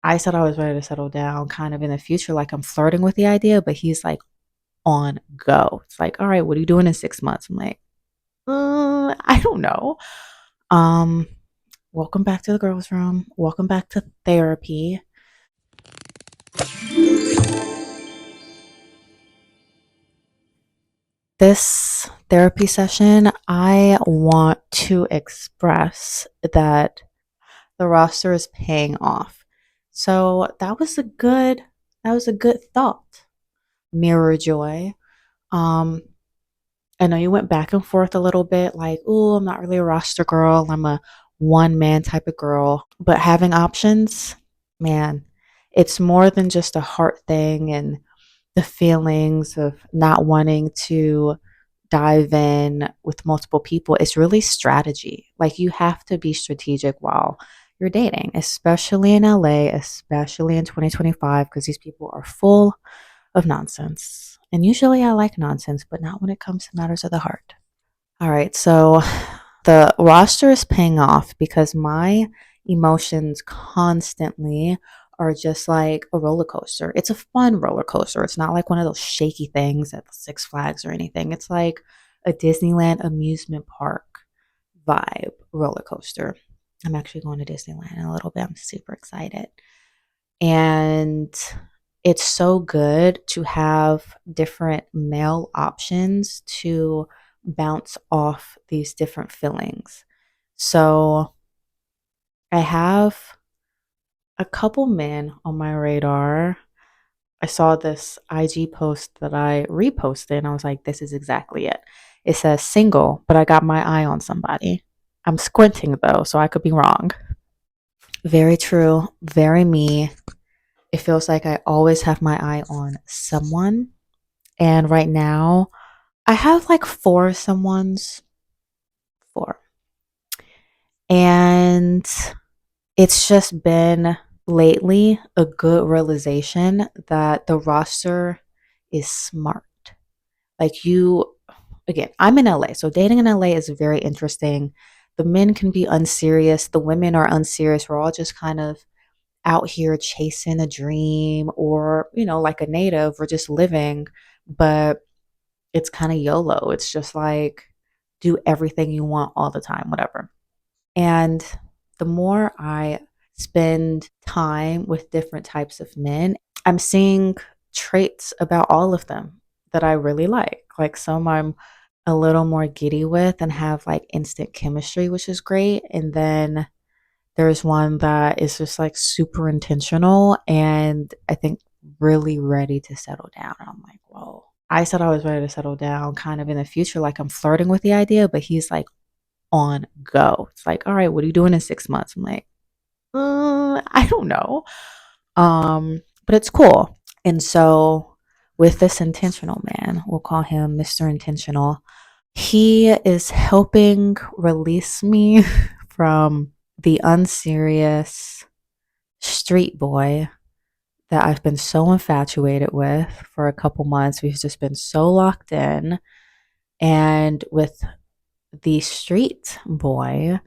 I said I was ready to settle down kind of in the future, like I'm flirting with the idea, but he's like on go. It's like, all right, what are you doing in 6 months? I'm like, I don't know. Um, Welcome back to the girls' room. Welcome back to therapy. This therapy session, I want to express that the roster is paying off. So that was a good thought. Mirror Joy. Um, I know you went back and forth a little bit, like, oh, I'm not really a roster girl. I'm a one man type of girl. But having options, man, it's more than just a heart thing and the feelings of not wanting to dive in with multiple people. It's really strategy. Like, you have to be strategic while you're dating, especially in LA, especially in 2025, because these people are full of nonsense. And usually I like nonsense, but not when it comes to matters of the heart. All right, so the roster is paying off because my emotions constantly are just like a roller coaster. It's a fun roller coaster. It's not like one of those shaky things at Six Flags or anything. It's like a Disneyland amusement park vibe roller coaster. I'm actually going to Disneyland in a little bit. I'm super excited. And it's so good to have different male options to bounce off these different feelings. So I have a couple men on my radar. I saw this IG post that I reposted and I was like, this is exactly it. It says single, but I got my eye on somebody. I'm squinting though, so I could be wrong. Very true. Very me. It feels like I always have my eye on someone. And right now, I have like four someones, four. And it's just been lately a good realization that the roster is smart. Like, again, I'm in LA, so dating in LA is very interesting. The men can be unserious, the women are unserious. We're all just kind of out here chasing a dream or, like a native, we're just living, but it's kind of YOLO. It's just like do everything you want all the time, whatever. And the more I spend time with different types of men, I'm seeing traits about all of them that I really like. Like, some I'm a little more giddy with and have like instant chemistry, which is great. And then there's one that is just like super intentional and I think really ready to settle down. And I'm like, whoa. I said I was ready to settle down kind of in the future, like I'm flirting with the idea, but he's like on go. It's like, all right, what are you doing in 6 months? I'm like, I don't know. But it's cool. And so with this intentional man, we'll call him Mr. Intentional, he is helping release me from the unserious street boy that I've been so infatuated with for a couple months. We've just been so locked in. And with the street boy,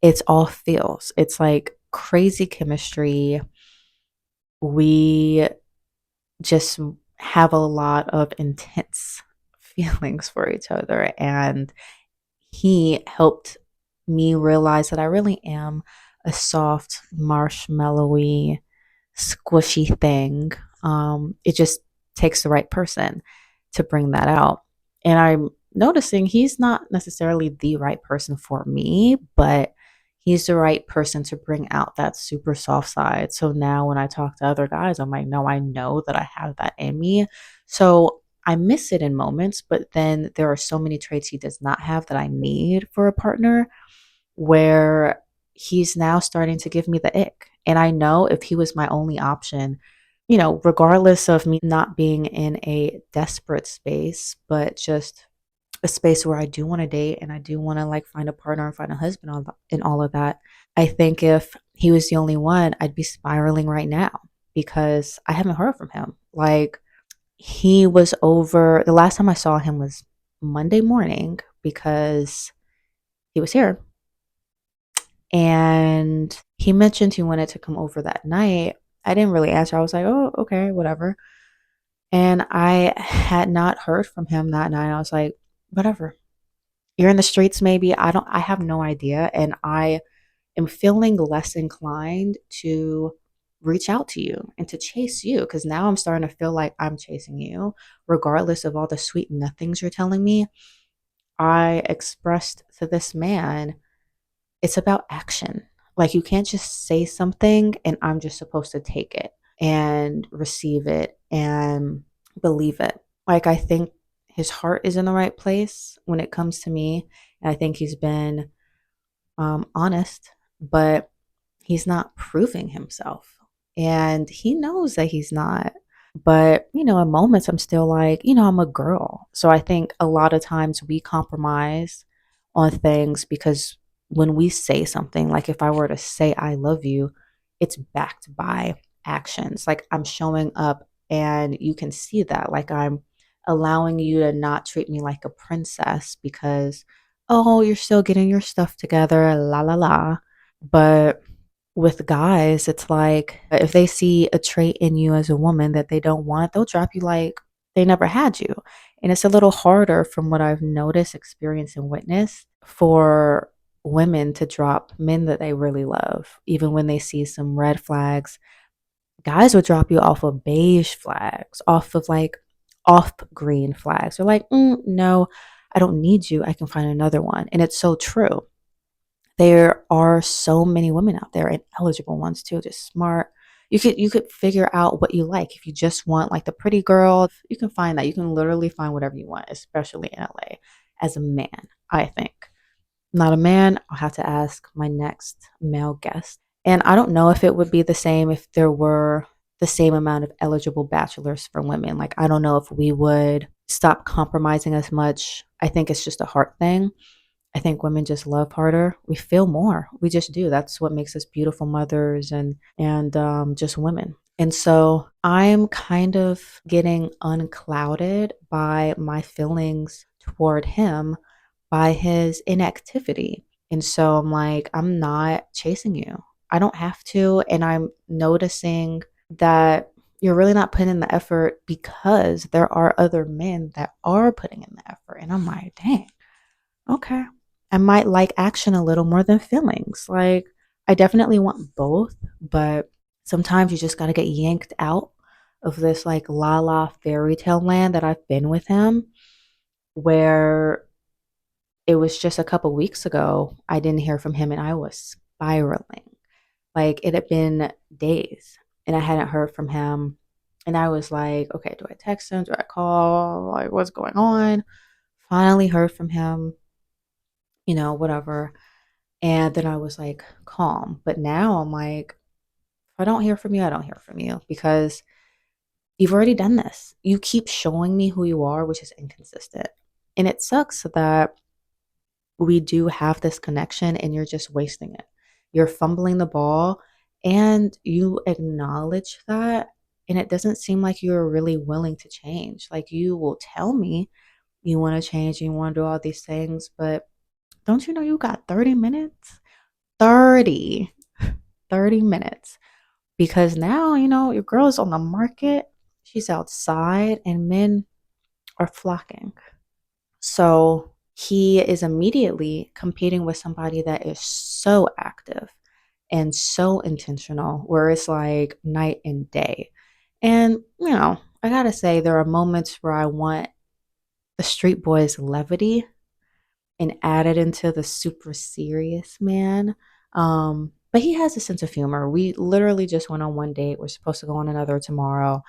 it's all feels. It's like crazy chemistry. We just have a lot of intense feelings for each other. And he helped me realize that I really am a soft, marshmallowy, squishy thing. It just takes the right person to bring that out. And I'm noticing he's not necessarily the right person for me, but he's the right person to bring out that super soft side. So now when I talk to other guys, I'm like, no, I know that I have that in me. So I miss it in moments, but then there are so many traits he does not have that I need for a partner, where he's now starting to give me the ick. And I know if he was my only option, regardless of me not being in a desperate space, but just a space where I do want to date and I do want to like find a partner and find a husband and all of that. I think if he was the only one, I'd be spiraling right now because I haven't heard from him. Like, he was over, the last time I saw him was Monday morning because he was here. And he mentioned he wanted to come over that night. I didn't really answer. I was like, oh, okay, whatever. And I had not heard from him that night. I was like, whatever. You're in the streets, maybe. I have no idea. And I am feeling less inclined to reach out to you and to chase you because now I'm starting to feel like I'm chasing you, regardless of all the sweet nothings you're telling me. I expressed to this man, it's about action. Like, you can't just say something and I'm just supposed to take it and receive it and believe it. Like, I think his heart is in the right place when it comes to me. And I think he's been honest, but he's not proving himself. And he knows that he's not. But, in moments, I'm still like, I'm a girl. So I think a lot of times we compromise on things because when we say something, like if I were to say, I love you, it's backed by actions. Like I'm showing up and you can see that. Like I'm allowing you to not treat me like a princess because, oh, you're still getting your stuff together, la la la. But with guys, it's like if they see a trait in you as a woman that they don't want, they'll drop you like they never had you. And it's a little harder from what I've noticed, experienced, and witnessed for women to drop men that they really love, even when they see some red flags. Guys will drop you off of beige flags, off of like off green flags. They're like, no, I don't need you. I can find another one. And it's so true. There are so many women out there and eligible ones too, just smart. You could figure out what you like. If you just want like the pretty girl, you can find that. You can literally find whatever you want, especially in LA as a man, I think. Not a man, I'll have to ask my next male guest. And I don't know if it would be the same if there were the same amount of eligible bachelors for women. Like I don't know if we would stop compromising as much. I think it's just a heart thing. I think women just love harder. We feel more. We just do. That's what makes us beautiful mothers and just women. And so I'm kind of getting unclouded by my feelings toward him by his inactivity. And so I'm like, I'm not chasing you. I don't have to. And I'm noticing that you're really not putting in the effort because there are other men that are putting in the effort. And I'm like, dang, okay. I might like action a little more than feelings. Like, I definitely want both, but sometimes you just got to get yanked out of this like la la fairy tale land that I've been with him, where it was just a couple weeks ago, I didn't hear from him and I was spiraling. Like, it had been days and I hadn't heard from him. And I was like, okay, do I text him? Do I call? Like, what's going on? Finally heard from him, whatever. And then I was like calm. But now I'm like, if I don't hear from you, I don't hear from you because you've already done this. You keep showing me who you are, which is inconsistent. And it sucks that we do have this connection and you're just wasting it. You're fumbling the ball and you acknowledge that. And it doesn't seem like you're really willing to change. Like you will tell me you want to change, you want to do all these things, but don't you know you got 30 minutes? 30, 30 minutes. Because now, your girl is on the market. She's outside and men are flocking. So he is immediately competing with somebody that is so active and so intentional, where it's like night and day. And, I gotta say, there are moments where I want the street boys' levity and add it into the super serious man. But he has a sense of humor. We literally just went on one date. We're supposed to go on another tomorrow,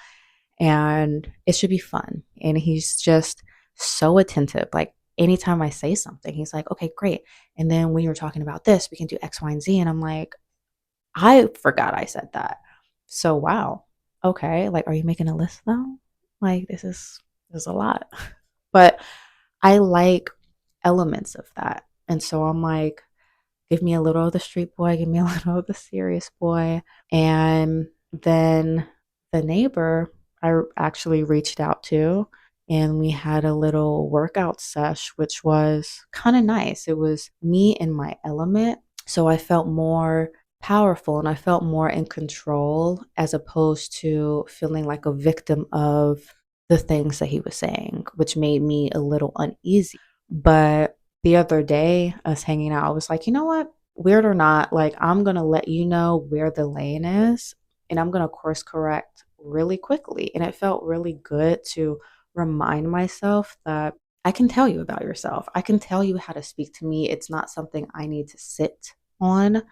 and it should be fun. And he's just so attentive. Like anytime I say something, he's like, okay, great. And then when you're talking about this, we can do X, Y, and Z. And I'm like, I forgot I said that. So wow. Okay. Like, are you making a list though? Like this is a lot. But I like elements of that. And so I'm like, give me a little of the street boy, give me a little of the serious boy. And then the neighbor I actually reached out to, and we had a little workout sesh, which was kind of nice. It was me in my element. So I felt more powerful and I felt more in control as opposed to feeling like a victim of the things that he was saying, which made me a little uneasy. But the other day, us hanging out, I was like, you know what? Weird or not, like, I'm going to let you know where the lane is and I'm going to course correct really quickly. And it felt really good to remind myself that I can tell you about yourself. I can tell you how to speak to me. It's not something I need to sit on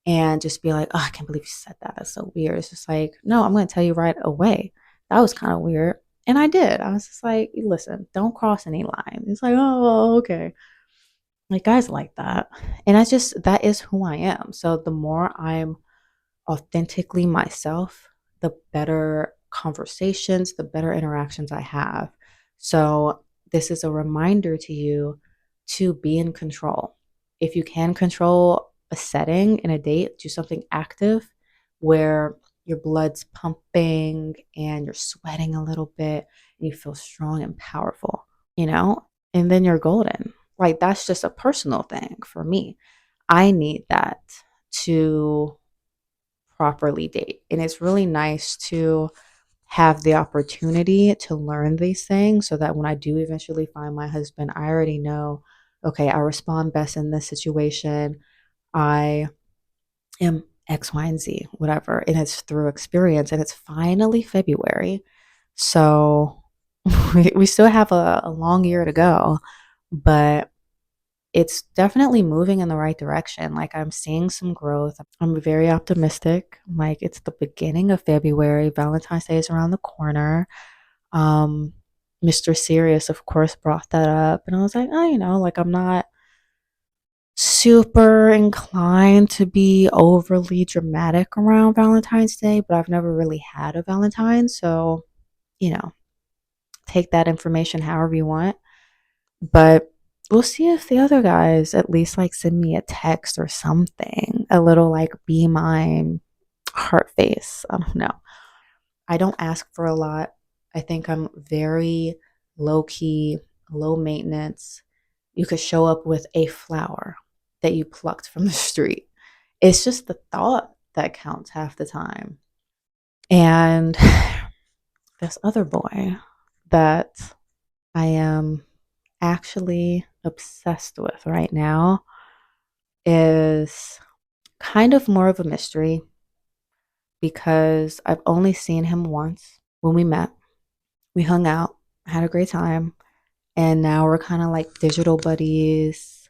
and just be like, "Oh, I can't believe you said that. That's so weird." It's just like, "No, I'm gonna tell you right away. That was kind of weird." And I did. I was just like, "Listen, don't cross any line." It's like, "Oh, okay." Like guys like that. And I just that is who I am. So the more I'm authentically myself, the better conversations, the better interactions I have. So, this is a reminder to you to be in control. If you can control a setting in a date, do something active where your blood's pumping and you're sweating a little bit and you feel strong and powerful, you know, and then you're golden. Like, that's just a personal thing for me. I need that to properly date. And it's really nice to have the opportunity to learn these things so that when I do eventually find my husband, I already know, okay, I respond best in this situation. I am X, Y, and Z, whatever. And it's through experience. And it's finally February. So we still have a long year to go, but it's definitely moving in the right direction. Like I'm seeing some growth. I'm very optimistic. Like it's the beginning of February. Valentine's Day is around the corner. Um, Mr. Serious, of course, brought that up. And I was like, oh, like I'm not super inclined to be overly dramatic around Valentine's Day, but I've never really had a Valentine. So, you know, take that information however you want. But we'll see if the other guys at least like send me a text or something, a little like be mine heart face. I don't know. I don't ask for a lot. I think I'm very low key, low maintenance. You could show up with a flower that you plucked from the street. It's just the thought that counts half the time. And this other boy that I am actually obsessed with right now is kind of more of a mystery because I've only seen him once when we met. We hung out, had a great time, and now we're kind of like digital buddies.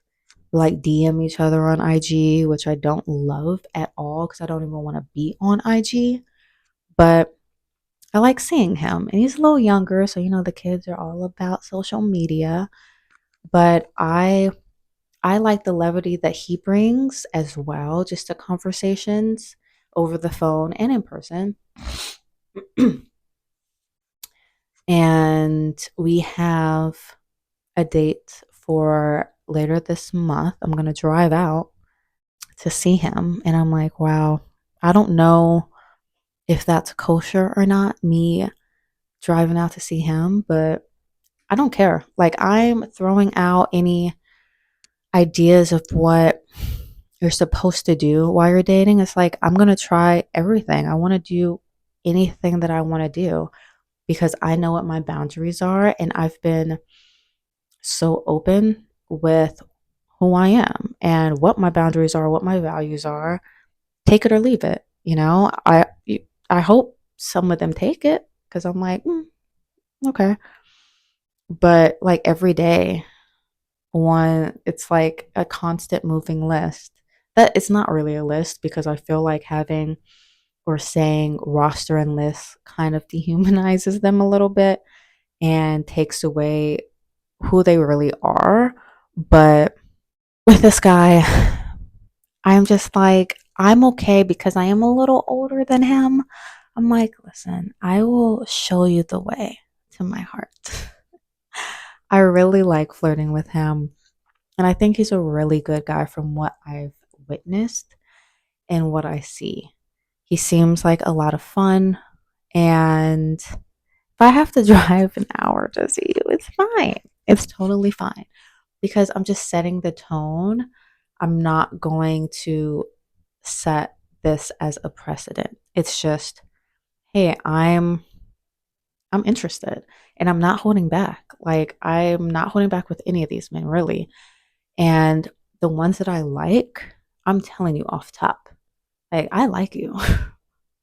We like DM each other on IG, which I don't love at all because I don't even want to be on IG. But I like seeing him, and he's a little younger, so the kids are all about social media. But I like the levity that he brings as well, just to conversations over the phone and in person. And we have a date for later this month. I'm going to drive out to see him. And I'm like, wow, I don't know if that's kosher or not, me driving out to see him, but I don't care. Like, I'm throwing out any ideas of what you're supposed to do while you're dating. It's like I'm going to try everything. I want to do anything that I want to do because I know what my boundaries are and I've been so open with who I am and what my boundaries are, what my values are. Take it or leave it, I hope some of them take it cuz I'm like, okay. But like every day it's like a constant moving list. That it's not really a list because I feel like having or saying roster and list kind of dehumanizes them a little bit and takes away who they really are. But with this guy, I'm just like, I'm okay because I am a little older than him. I'm like, listen, I will show you the way to my heart. I really like flirting with him. And I think he's a really good guy from what I've witnessed and what I see. He seems like a lot of fun. And if I have to drive an hour to see you, it's fine. It's totally fine because I'm just setting the tone. I'm not going to set this as a precedent. It's just, hey, I'm interested and I'm not holding back. Like I'm not holding back with any of these men really. And the ones that I like, I'm telling you off top. Like I like you.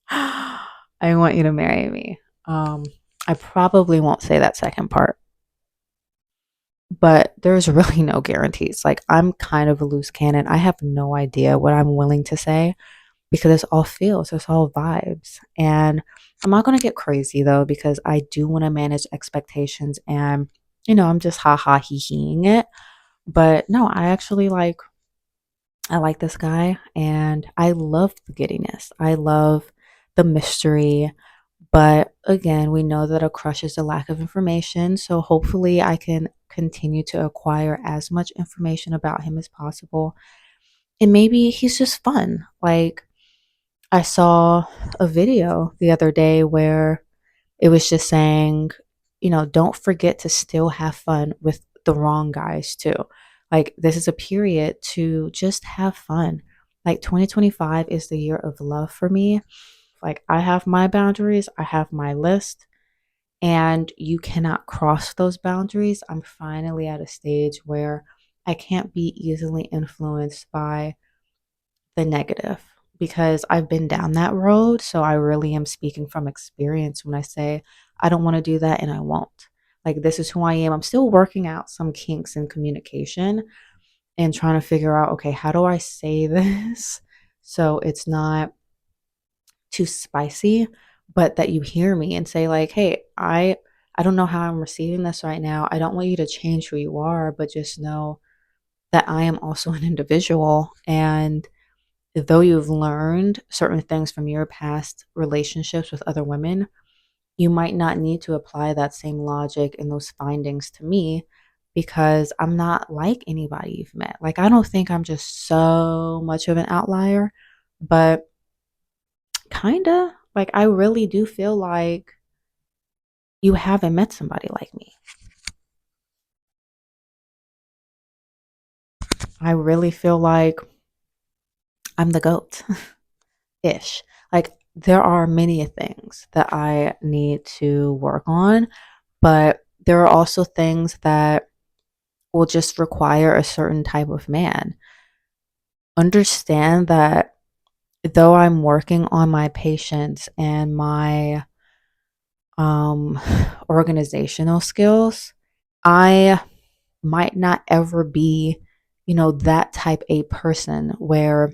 I want you to marry me. Um I probably won't say that second part, but there's really no guarantees. Like I'm kind of a loose cannon. I have no idea what I'm willing to say because it's all feels, it's all vibes. And I'm not going to get crazy though, because I do want to manage expectations and, I'm just ha ha he heing it. But no, I like this guy and I love the giddiness. I love the mystery. But again, we know that a crush is a lack of information. So hopefully I can continue to acquire as much information about him as possible. And maybe he's just fun. Like, I saw a video the other day where it was just saying, don't forget to still have fun with the wrong guys too. Like, this is a period to just have fun. Like, 2025 is the year of love for me. Like, I have my boundaries, I have my list, and you cannot cross those boundaries. I'm finally at a stage where I can't be easily influenced by the negative because I've been down that road. So I really am speaking from experience when I say I don't want to do that and I won't. Like, this is who I am. I'm still working out some kinks in communication and trying to figure out, okay, how do I say this so it's not too spicy, but that you hear me and say, like, hey, I don't know how I'm receiving this right now. I don't want you to change who you are, but just know that I am also an individual. And though you've learned certain things from your past relationships with other women, you might not need to apply that same logic and those findings to me because I'm not like anybody you've met. Like, I don't think I'm just so much of an outlier, but kinda. Like, I really do feel like you haven't met somebody like me. I really feel like I'm the GOAT ish. Like, there are many things that I need to work on, but there are also things that will just require a certain type of man. Understand that though I'm working on my patience and my um organizational skills, I might not ever be, that type A person where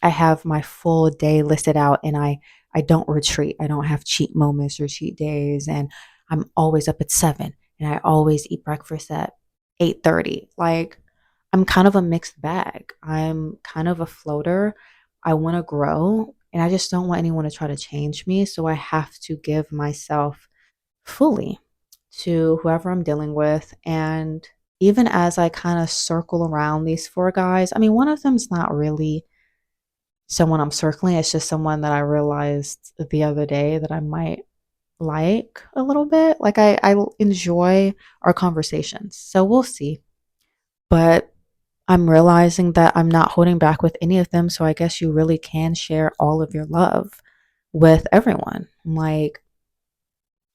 I have my full day listed out and I don't retreat. I don't have cheat moments or cheat days and I'm always up at 7 and I always eat breakfast at 8:30. Like, I'm kind of a mixed bag. I'm kind of a floater. I want to grow and I just don't want anyone to try to change me, so I have to give myself fully to whoever I'm dealing with. And even as I kind of circle around these four guys, I mean, one of them's not really someone I'm circling. It's just someone that I realized the other day that I might like a little bit. Like, I enjoy our conversations. So we'll see. But I'm realizing that I'm not holding back with any of them. So I guess you really can share all of your love with everyone. Like,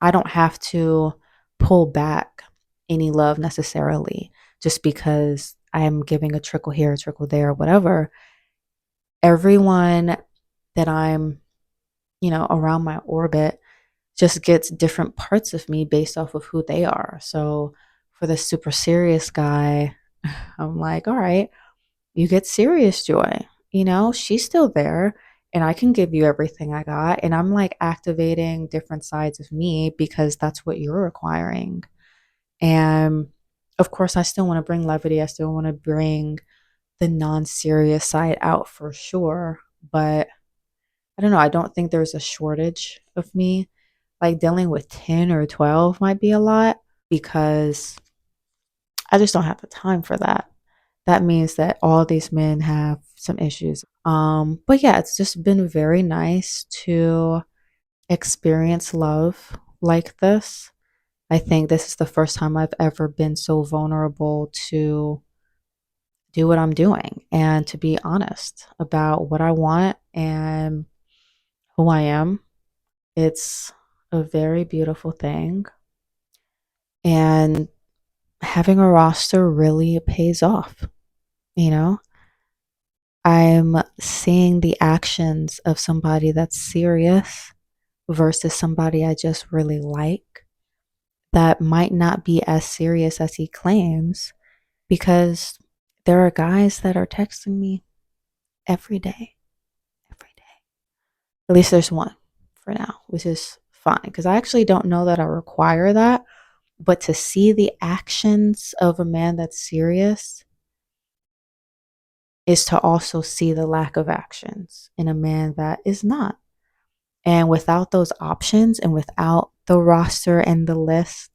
I don't have to pull back any love necessarily just because I'm giving a trickle here, a trickle there, whatever. Everyone that I'm, around my orbit just gets different parts of me based off of who they are. So for the super serious guy, I'm like, all right, you get serious joy. She's still there and I can give you everything I got. And I'm like activating different sides of me because that's what you're requiring. And of course, I still want to bring levity. I still want to bring the non serious side out for sure. But I don't know. I don't think there's a shortage of me. Like, dealing with 10 or 12 might be a lot because I just don't have the time for that. That means that all these men have some issues. But yeah, it's just been very nice to experience love like this. I think this is the first time I've ever been so vulnerable to do what I'm doing and to be honest about what I want and who I am. It's a very beautiful thing. And having a roster really pays off, you know? I'm seeing the actions of somebody that's serious versus somebody I just really like that might not be as serious as he claims because there are guys that are texting me every day, every day. At least there's one for now, which is fine because I actually don't know that I require that. But to see the actions of a man that's serious is to also see the lack of actions in a man that is not. And without those options and without the roster and the list,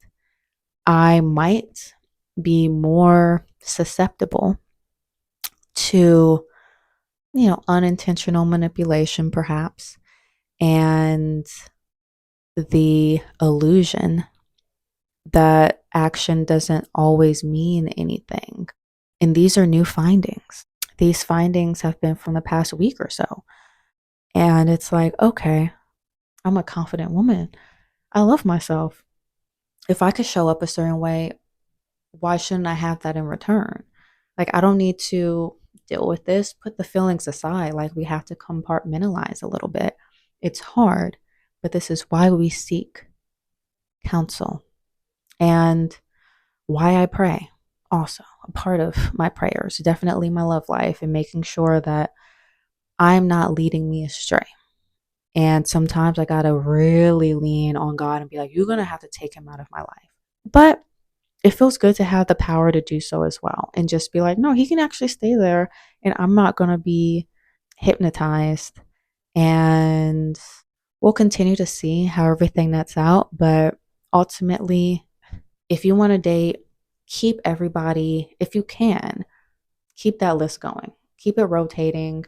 I might be more susceptible to, unintentional manipulation, perhaps, and the illusion that action doesn't always mean anything. And these are new findings. These findings have been from the past week or so. And it's like, okay, I'm a confident woman. I love myself. If I could show up a certain way, why shouldn't I have that in return? Like, I don't need to deal with this, put the feelings aside. Like, we have to compartmentalize a little bit. It's hard, but this is why we seek counsel and why I pray. Also, a part of my prayers, definitely my love life and making sure that I'm not leading me astray. And sometimes I got to really lean on God and be like, you're going to have to take him out of my life. But it feels good to have the power to do so as well and just be like, no, he can actually stay there and I'm not going to be hypnotized. And we'll continue to see how everything nets out. But ultimately, if you want to date, keep everybody, if you can, keep that list going, keep it rotating.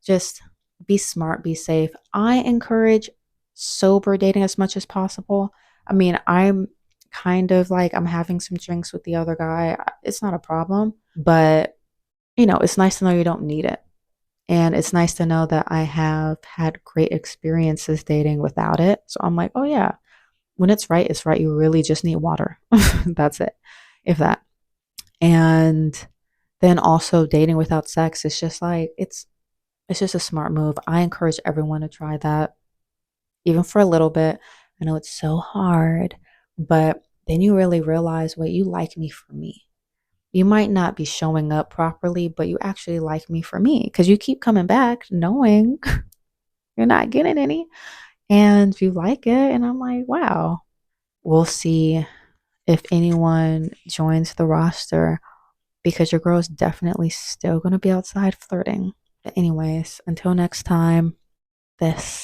Just be smart, be safe. I encourage sober dating as much as possible. I mean, I'm kind of like, I'm having some drinks with the other guy. It's not a problem, but it's nice to know you don't need it. And it's nice to know that I have had great experiences dating without it. So I'm like, oh yeah, when it's right, it's right. You really just need water. That's it. If that. And then also dating without sex is just like it's just a smart move. I encourage everyone to try that, even for a little bit. I know it's so hard, but then you really realize, wait, you like me for me. You might not be showing up properly, but you actually like me for me because you keep coming back knowing you're not getting any and you like it. And I'm like, wow, we'll see if anyone joins the roster because your girl is definitely still going to be outside flirting. But anyways, until next time, this